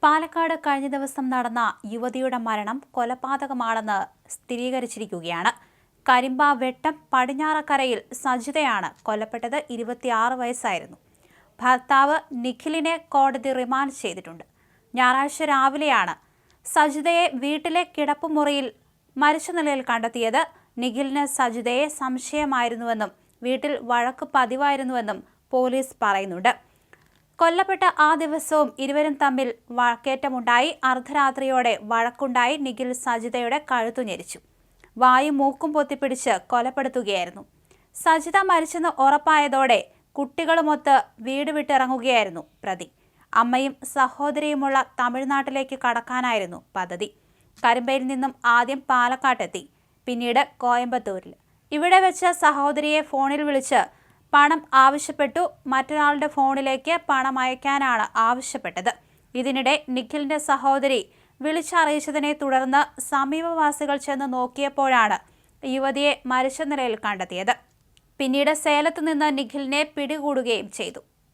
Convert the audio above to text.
പാലക്കാട് കഴിഞ്ഞ ദിവസം നടന്ന യുവതിയുടെ മരണം കൊലപാതകമാണെന്ന് സ്ഥിരീകരിച്ചിരിക്കുകയാണ്. കരിമ്പ വെട്ടം പടിഞ്ഞാറക്കരയിൽ സജിതയാണ് കൊല്ലപ്പെട്ടത്. 26 വയസ്സായിരുന്നു. ഭർത്താവ് നിഖിലിനെ കോടതി റിമാൻഡ് ചെയ്തിട്ടുണ്ട്. ഞായറാഴ്ച രാവിലെയാണ് സജിതയെ വീട്ടിലെ കിടപ്പുമുറിയിൽ മരിച്ച നിലയിൽ കണ്ടെത്തിയത്. നിഖിലിന് സജിതയെ സംശയമായിരുന്നുവെന്നും വീട്ടിൽ വഴക്ക് പതിവായിരുന്നുവെന്നും പോലീസ് പറയുന്നുണ്ട്. കൊല്ലപ്പെട്ട ആ ദിവസവും ഇരുവരും തമ്മിൽ വാക്കേറ്റമുണ്ടായി. അർദ്ധരാത്രിയോടെ വഴക്കുണ്ടായി. നിഖിൽ സജിതയുടെ കഴുത്തു ഞെരിച്ചു. വായും മൂക്കും പൊത്തിപ്പിടിച്ച് കൊലപ്പെടുത്തുകയായിരുന്നു. സജിത മരിച്ചെന്ന് ഉറപ്പായതോടെ കുട്ടികളുമൊത്ത് വീട് വിട്ടിറങ്ങുകയായിരുന്നു പ്രതി. അമ്മയും സഹോദരിയുമുള്ള തമിഴ്നാട്ടിലേക്ക് കടക്കാനായിരുന്നു പദ്ധതി. കരിമ്പയിൽ നിന്നും ആദ്യം പാലക്കാട്ടെത്തി, പിന്നീട് കോയമ്പത്തൂരിൽ. ഇവിടെ വെച്ച് സഹോദരിയെ ഫോണിൽ വിളിച്ച് പണം ആവശ്യപ്പെട്ടു. മറ്റൊരാളുടെ ഫോണിലേക്ക് പണം അയക്കാനാണ് ആവശ്യപ്പെട്ടത്. ഇതിനിടെ നിഖിലിന്റെ സഹോദരി വിളിച്ചറിയിച്ചതിനെ തുടർന്ന് സമീപവാസികൾ ചെന്ന് നോക്കിയപ്പോഴാണ് യുവതിയെ മരിച്ച നിലയിൽ കണ്ടെത്തിയത്. പിന്നീട് സേലത്ത് നിന്ന് നിഖിലിനെ പിടികൂടുകയും ചെയ്തു.